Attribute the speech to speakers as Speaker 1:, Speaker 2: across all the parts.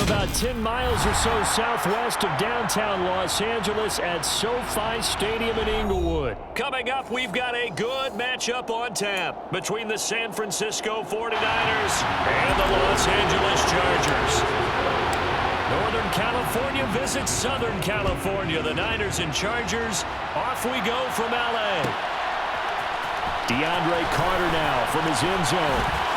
Speaker 1: about 10 miles or so southwest of downtown Los Angeles at SoFi Stadium in Inglewood. Coming up, we've got a good matchup on tap between the San Francisco 49ers and the Los Angeles Chargers. Northern California visits Southern California. The Niners and Chargers, off we go from L.A. DeAndre Carter now from his end zone.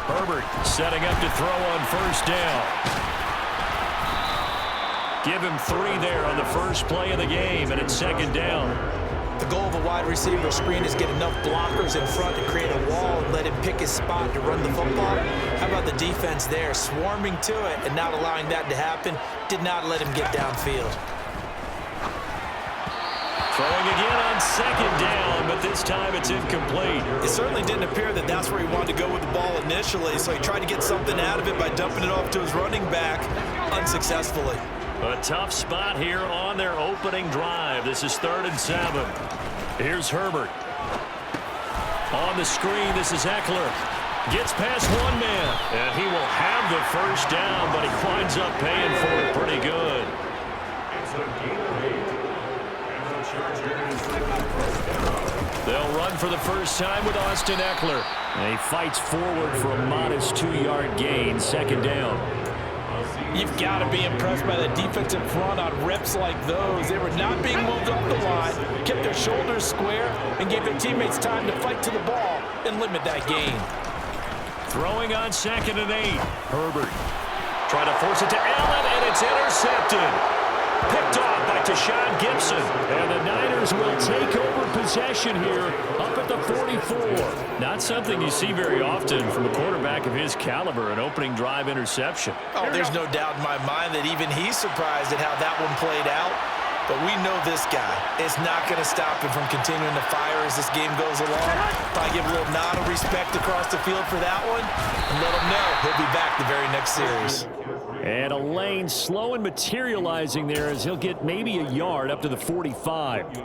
Speaker 1: Herbert setting up to throw on first down. Give him 3 there on the first play of the game, and it's second down.
Speaker 2: The goal of a wide receiver screen is get enough blockers in front to create a wall and let him pick his spot to run the football. How about the defense there, swarming to it and not allowing that to happen? Did not let him get downfield.
Speaker 1: Throwing again on second down, but this time it's incomplete.
Speaker 2: It certainly didn't appear that that's where he wanted to go with the ball initially, so he tried to get something out of it by dumping it off to his running back unsuccessfully.
Speaker 1: A tough spot here on their opening drive. This is 3rd and 7. Here's Herbert. On the screen, this is Eckler. Gets past one man, and he will have the first down, but he winds up paying for it pretty good. They'll run for the first time with Austin Eckler. And he fights forward for a modest 2-yard gain, second down.
Speaker 2: You've got to be impressed by the defensive front on reps like those. They were not being moved up the line, kept their shoulders square, and gave their teammates time to fight to the ball and limit that gain.
Speaker 1: Throwing on 2nd and 8. Herbert trying to force it to Allen, and it's intercepted. Picked off by Tashawn Gibson. And the Niners will take over possession here up at the 44. Not something you see very often from a quarterback of his caliber, an opening drive interception.
Speaker 2: Oh, there's no doubt in my mind that even he's surprised at how that one played out. But we know this guy. It's not going to stop him from continuing to fire as this game goes along. Probably give a little nod of respect across the field for that one and let him know he'll be back the very next series.
Speaker 1: And a lane slow and materializing there as he'll get maybe a yard up to the 45.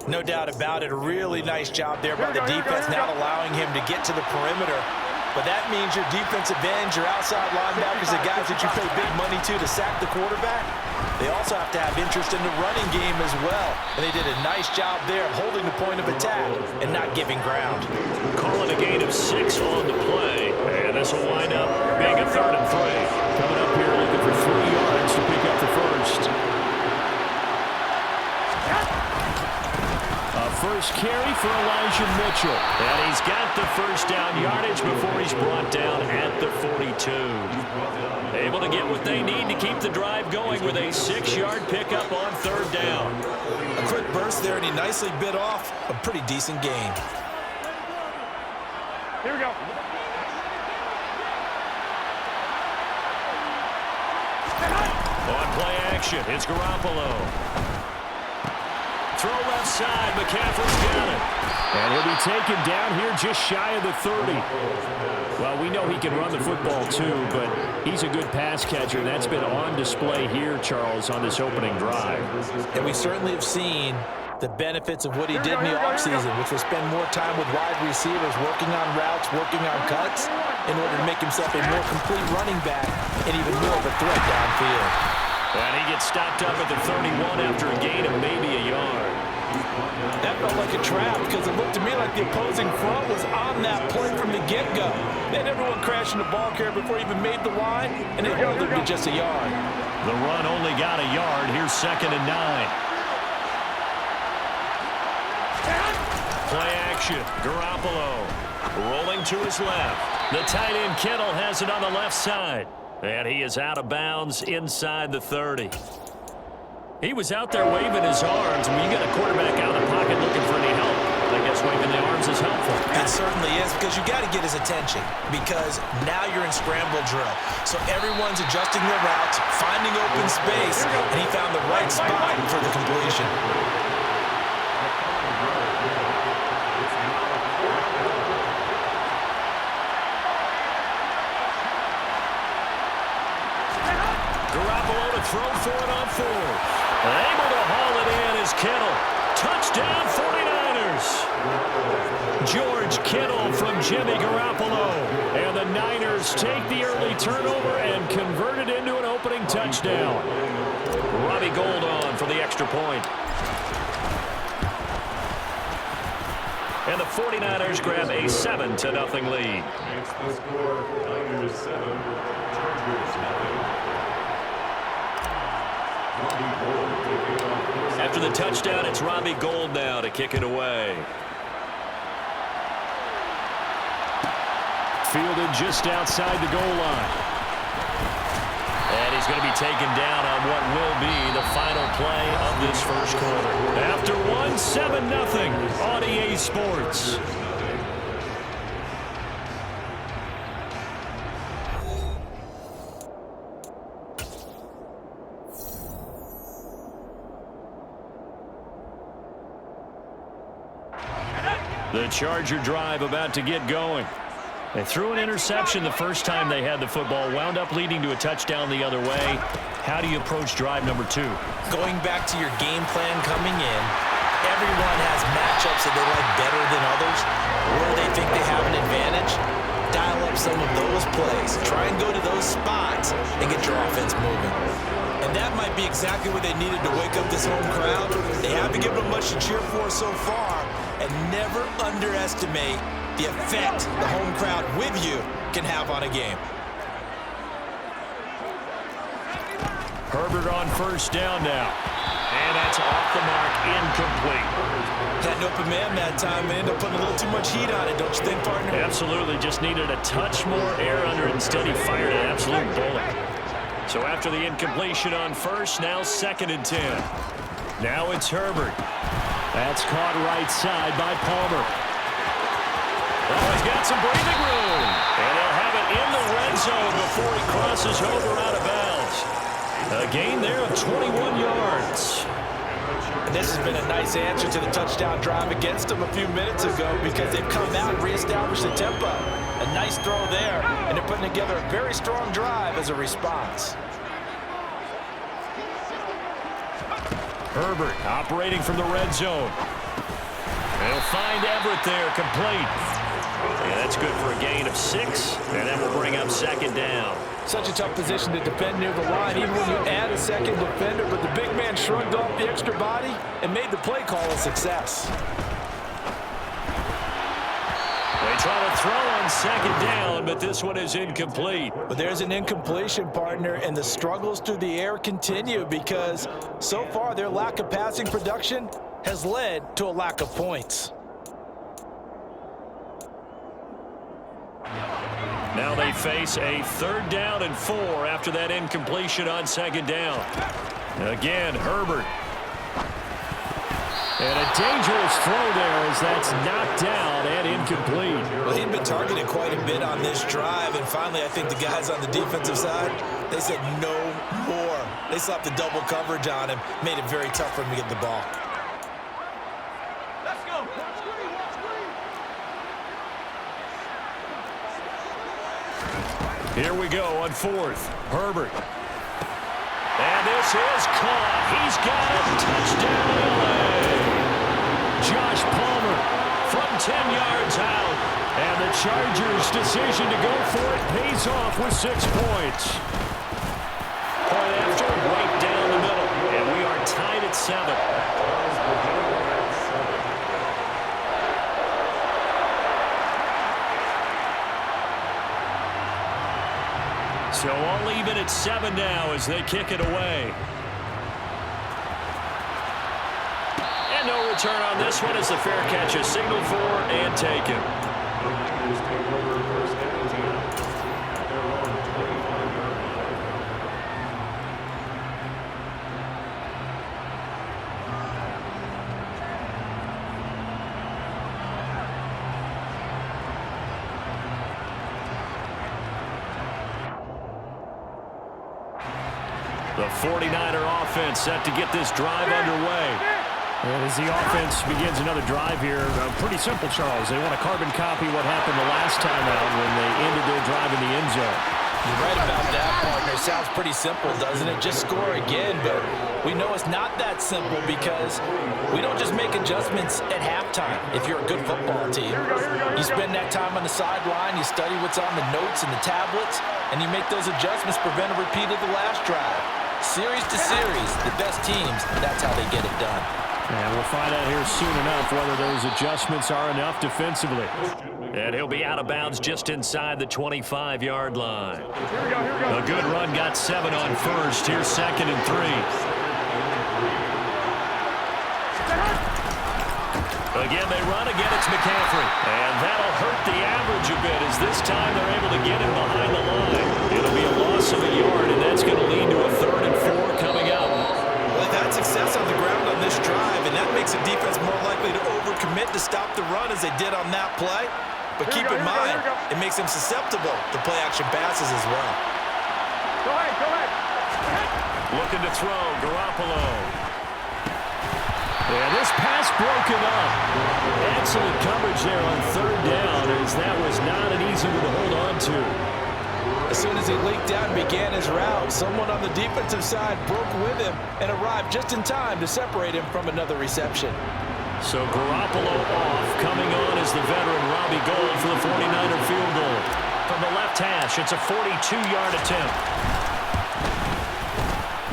Speaker 2: No doubt about it. A really nice job there by the defense, not allowing him to get to the perimeter. But that means your defensive ends, your outside linebackers, the guys that you pay big money to sack the quarterback, they also have to have interest in the running game as well. And they did a nice job there of holding the point of attack and not giving ground.
Speaker 1: Calling a gain of 6 on the play. And this will wind up being a 3rd and 3. Coming up here looking for 3 yards to pick up the first. First carry for Elijah Mitchell. And he's got the first down yardage before he's brought down at the 42. Able to get what they need to keep the drive going with a 6-yard pickup on 3rd down.
Speaker 2: A quick burst there, and he nicely bit off a pretty decent gain.
Speaker 3: Here we go.
Speaker 1: On play action, it's Garoppolo. Throw left side, McCaffrey's got it. And he'll be taken down here just shy of the 30. Well, we know he can run the football too, but he's a good pass catcher. That's been on display here, Charles, on this opening drive.
Speaker 2: And we certainly have seen the benefits of what he did in the offseason, which was spend more time with wide receivers, working on routes, working on cuts, in order to make himself a more complete running back and even more of a threat downfield.
Speaker 1: And he gets stopped up at the 31 after a gain of maybe a yard.
Speaker 2: That felt like a trap because it looked to me like the opposing front was on that play from the get-go. They had everyone crashing the ball carrier before he even made the line, and they held him to just a yard.
Speaker 1: The run only got a yard. Here's 2nd and 9. Play action. Garoppolo rolling to his left. The tight end Kittle has it on the left side. And he is out of bounds inside the 30. He was out there waving his arms. When you got a quarterback out of the pocket looking for any help, I guess waving the arms is helpful.
Speaker 2: It certainly is, because you got to get his attention, because now you're in scramble drill. So everyone's adjusting their routes, finding open space, and he found the right spot for the completion.
Speaker 1: Garoppolo to throw for it on fourth. Able to haul it in is Kittle. Touchdown 49ers. George Kittle from Jimmy Garoppolo. And the Niners take the early turnover and convert it into an opening touchdown. Robbie Gould on for the extra point. And the 49ers grab a 7-0 lead.
Speaker 3: It's the score, Niners 7, Chargers 9.
Speaker 1: After the touchdown, it's Robbie Gould now to kick it away. Fielded just outside the goal line. And he's going to be taken down on what will be the final play of this first quarter. After one, 7-0 on EA Sports. The Charger drive about to get going. They threw an interception the first time they had the football, wound up leading to a touchdown the other way. How do you approach drive number 2?
Speaker 2: Going back to your game plan coming in, everyone has matchups that they like better than others. Where they think they have an advantage, dial up some of those plays. Try and go to those spots and get your offense moving. And that might be exactly what they needed to wake up this home crowd. They haven't given them much to cheer for so far, and never underestimate the effect the home crowd with you can have on a game.
Speaker 1: Herbert on first down now. And that's off the mark, incomplete.
Speaker 2: Had an open man that time and ended up putting a little too much heat on it, don't you think, partner?
Speaker 1: Absolutely, just needed a touch more air under it. Instead, he fired an absolute bullet. So after the incompletion on first, now 2nd and 10. Now it's Herbert. That's caught right side by Palmer. Oh, he's got some breathing room. And he'll have it in the red zone before he crosses over out of bounds. A gain there of 21 yards.
Speaker 2: And this has been a nice answer to the touchdown drive against them a few minutes ago because they've come out and reestablished the tempo. A nice throw there, and they're putting together a very strong drive as a response.
Speaker 1: Herbert operating from the red zone. They'll find Everett there, complete. Yeah, that's good for a gain of 6, and that will bring up 2nd down.
Speaker 2: Such a tough position to defend near the line, even when you add a second defender, but the big man shrugged off the extra body and made the play call a success.
Speaker 1: They try to throw on 2nd down, but this one is incomplete.
Speaker 2: But there's an incompletion, partner, and the struggles through the air continue because so far their lack of passing production has led to a lack of points.
Speaker 1: Now they face a 3rd down and 4 after that incompletion on 2nd down. Again, Herbert. And a dangerous throw there as that's knocked down and incomplete.
Speaker 2: Well, he'd been targeted quite a bit on this drive, and finally I think the guys on the defensive side, they said no more. They slapped the double coverage on him, made it very tough for him to get the ball.
Speaker 4: Let's go.
Speaker 1: Here we go on 4th. Herbert. And this is caught. He's got it. Touchdown LA. Josh Palmer from 10 yards out. And the Chargers' decision to go for it pays off with 6 points. Point after, right down the middle. And we are tied at 7. So all even at 7 now as they kick it away. And no return on this one as the fair catch is signaled for and taken. The 49er offense set to get this drive underway. And as the offense begins another drive here, pretty simple, Charles. They want to carbon copy what happened the last time out when they ended their drive in the end zone.
Speaker 2: You're right about that, partner. sounds pretty simple, doesn't it? Just score again, but we know it's not that simple because we don't just make adjustments at halftime if you're a good football team. You spend that time on the sideline, you study what's on the notes and the tablets, and you make those adjustments, prevent a repeat of the last drive. Series to series, the best teams, that's how they get it done.
Speaker 1: And we'll find out here soon enough whether those adjustments are enough defensively. And he'll be out of bounds just inside the 25-yard line. A good run, got 7 on first. Here's 2nd and 3. Again, they run. Again, it's McCaffrey. And that'll hurt the average a bit as this time they're able to get him behind the line. It'll be a loss of a yard, and that's going to lead to a 3rd and 4 coming up.
Speaker 2: Well, they've had success on the ground on this drive, and that makes a defense more likely to overcommit to stop the run as they did on that play. But keep in mind, it makes them susceptible to play-action passes as well.
Speaker 4: Go ahead.
Speaker 1: Looking to throw, Garoppolo. And this pass broken up. Excellent coverage there on 3rd down as that was not an easy one to hold on to.
Speaker 2: As soon as he leaked out and began his route, someone on the defensive side broke with him and arrived just in time to separate him from another reception.
Speaker 1: So Garoppolo off. Coming on is the veteran Robbie Gould for the 49er field goal. From the left hash, it's a 42-yard attempt.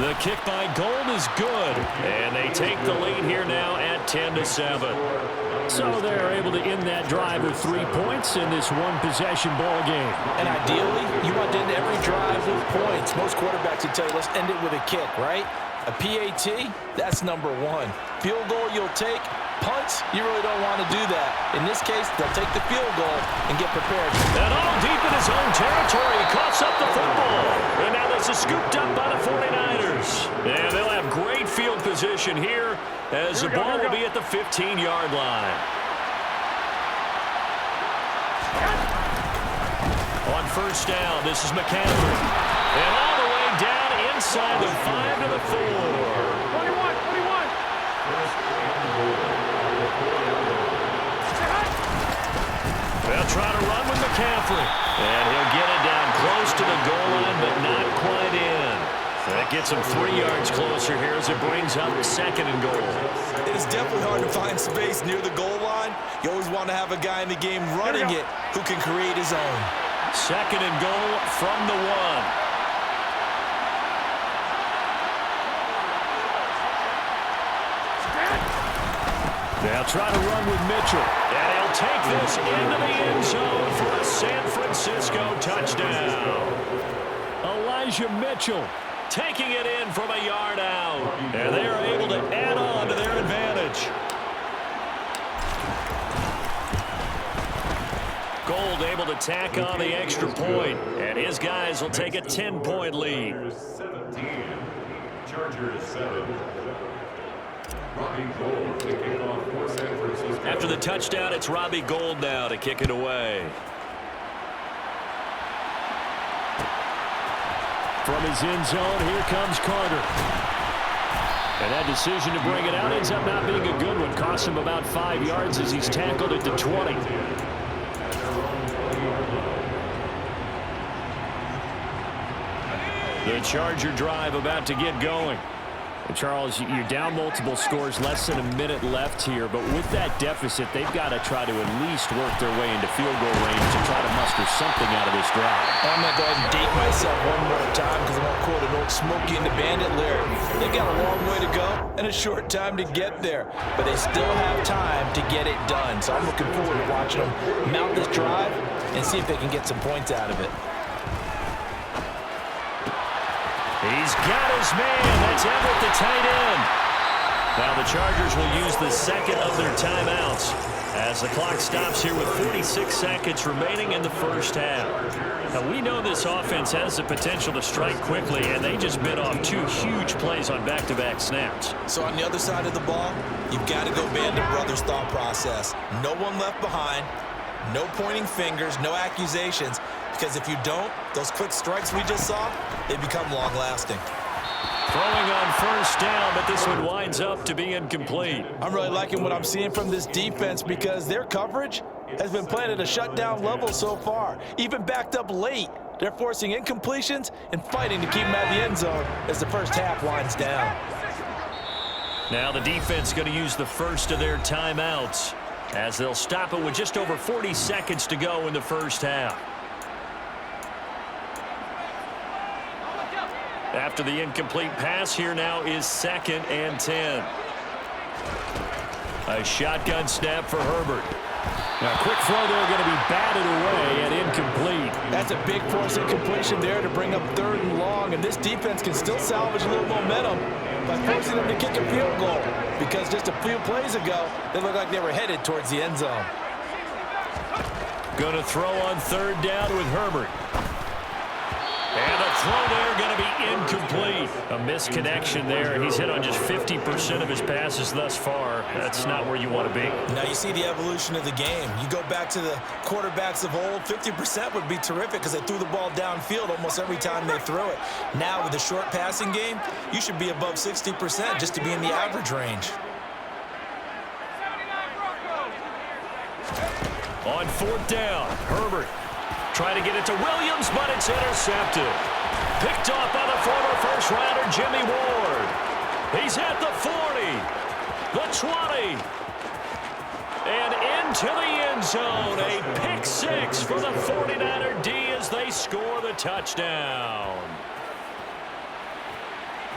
Speaker 1: The kick by Gould is good. And they take the lead here now at 10-7. So they're able to end that drive with 3 points in this one-possession ball game.
Speaker 2: And ideally, you want to end every drive with points. Most quarterbacks would tell you, let's end it with a kick, right? A PAT, that's number 1. Field goal you'll take. Punts, you really don't want to do that. In this case, they'll take the field goal and get prepared.
Speaker 1: And all deep in his own territory, he coughs up the football. And now this is scooped up by the 49ers. And they'll have great field position here as the ball will be at the 15-yard line. On 1st down, this is McCaffrey. And all the way down inside the 5 to the 4.
Speaker 4: 21.
Speaker 1: They'll try to run with McCaffrey. And he'll get it down close to the goal line, but not quite in. That gets him 3 yards closer here as it brings up 2nd and goal.
Speaker 2: It is definitely hard to find space near the goal line. You always want to have a guy in the game running it who can create his own.
Speaker 1: 2nd and goal from the 1. They'll try to run with Mitchell. And he'll take this into the end zone for a San Francisco touchdown. Elijah Mitchell taking it in from a yard out. And they are able to add on to their advantage. Gould able to tack on the extra point. And his guys will take a 10-point lead.
Speaker 3: 17, Chargers 7. Robbie Gould kicking off for San Francisco.
Speaker 1: After the touchdown, it's Robbie Gould now to kick it away. From his end zone, here comes Carter. And that decision to bring it out ends up not being a good one. Costs him about 5 yards as he's tackled at the 20. The Charger drive about to get going. And Charles, you're down multiple scores, less than a minute left here. But with that deficit, they've got to try to at least work their way into field goal range and try to muster something out of this drive.
Speaker 2: I'm going to go ahead and date myself one more time because I want to quote an old Smokey and the Bandit lyric. They got a long way to go and a short time to get there. But they still have time to get it done. So I'm looking forward to watching them mount this drive and see if they can get some points out of it.
Speaker 1: He's got his man. That's Everett, the tight end. Now the Chargers will use the 2nd of their timeouts as the clock stops here with 46 seconds remaining in the 1st half. Now we know this offense has the potential to strike quickly, and they just bit off 2 huge plays on back-to-back snaps.
Speaker 2: So on the other side of the ball, you've got to go Band of Brothers thought process. No one left behind, no pointing fingers, no accusations. Because if you don't, those quick strikes we just saw, they become long-lasting.
Speaker 1: Throwing on 1st down, but this one winds up to be incomplete.
Speaker 2: I'm really liking what I'm seeing from this defense because their coverage has been playing at a shutdown level so far, even backed up late. They're forcing incompletions and fighting to keep them out of the end zone as the first half winds down.
Speaker 1: Now the defense going to use the first of their timeouts as they'll stop it with just over 40 seconds to go in the first half. After the incomplete pass, here now is 2nd and 10. A shotgun snap for Herbert. Now, quick throw there going to be batted away and incomplete.
Speaker 2: That's a big force incompletion there to bring up 3rd and long, and this defense can still salvage a little momentum by forcing them to kick a field goal, because just a few plays ago, they looked like they were headed towards the end zone.
Speaker 1: Going to throw on 3rd down with Herbert. And the throw there going to be incomplete. A misconnection there. He's hit on just 50% of his passes thus far. That's not where you want to be.
Speaker 2: Now you see the evolution of the game. You go back to the quarterbacks of old, 50% would be terrific because they threw the ball downfield almost every time they threw it. Now with the short passing game, you should be above 60% just to be in the average range.
Speaker 1: On 4th down, Herbert trying to get it to Williams, but it's intercepted. Picked off by the former first-rounder Jimmy Ward. He's at the 40, the 20, and into the end zone. A pick 6 for the 49er D as they score the touchdown.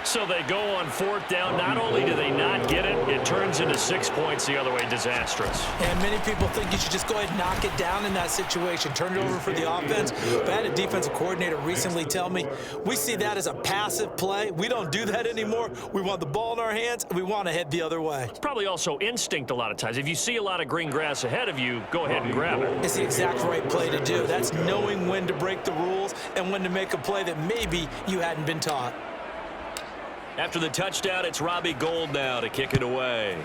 Speaker 1: So they go on 4th down. Not only do they not get it, it turns into 6 points the other way. Disastrous.
Speaker 2: And many people think you should just go ahead and knock it down in that situation. Turn it over for the offense. But I had a defensive coordinator recently tell me, we see that as a passive play. We don't do that anymore. We want the ball in our hands, and we want to head the other way.
Speaker 1: It's probably also instinct a lot of times. If you see a lot of green grass ahead of you, go ahead and grab it.
Speaker 2: It's the exact right play to do. That's knowing when to break the rules and when to make a play that maybe you hadn't been taught.
Speaker 1: After the touchdown, it's Robbie Gould now to kick it away.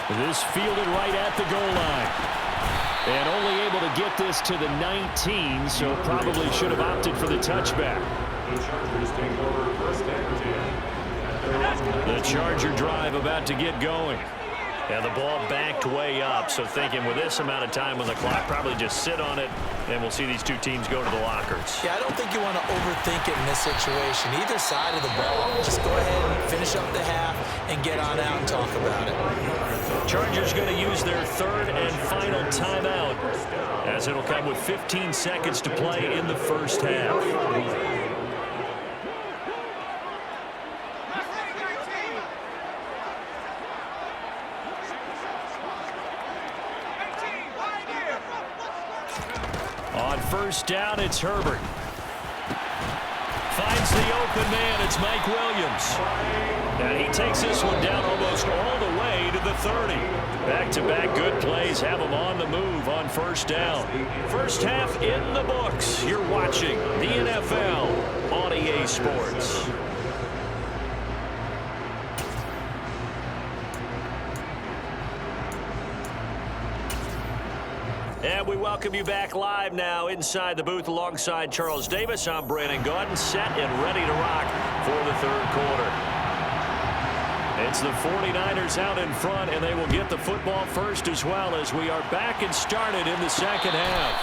Speaker 1: This fielded right at the goal line. And only able to get this to the 19, so probably should have opted for the touchback.
Speaker 3: The Chargers take over 1st and 10.
Speaker 1: The Charger drive about to get going. And the ball backed way up, so thinking with this amount of time on the clock, probably just sit on it, and we'll see these two teams go to the lockers.
Speaker 2: Yeah, I don't think you want to overthink it in this situation. Either side of the ball, just go ahead and finish up the half and get on out and talk about it.
Speaker 1: Chargers going to use their 3rd and final timeout, as it'll come with 15 seconds to play in the first half. On 1st down, it's Herbert. Finds the open man. It's Mike Williams. And he takes this one down almost all the way to the 30. Back-to-back good plays have him on the move on 1st down. First half in the books. You're watching the NFL on EA Sports. And we welcome you back live now inside the booth alongside Charles Davis. I'm Brandon Gaudin, set and ready to rock for the 3rd quarter. It's the 49ers out in front, and they will get the football first as well as we are back and started in the 2nd half.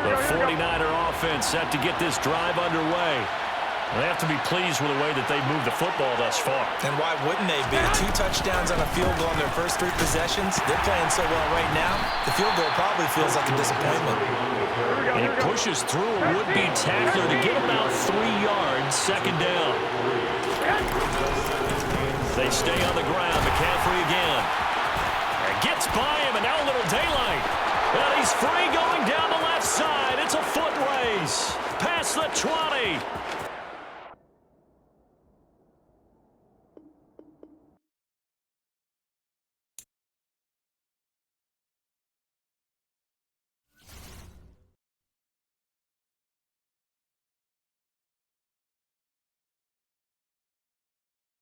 Speaker 1: The 49er offense set to get this drive underway. They have to be pleased with the way that they've moved the football thus far.
Speaker 2: And why wouldn't they be? 2 touchdowns on a field goal in their first 3 possessions. They're playing so well right now, the field goal probably feels like a disappointment.
Speaker 1: And he pushes through a would-be tackler to get about 3 yards, 2nd down. They stay on the ground. McCaffrey again. And gets by him, and now a little daylight. And he's free going down the left side. It's a foot race. Past the 20.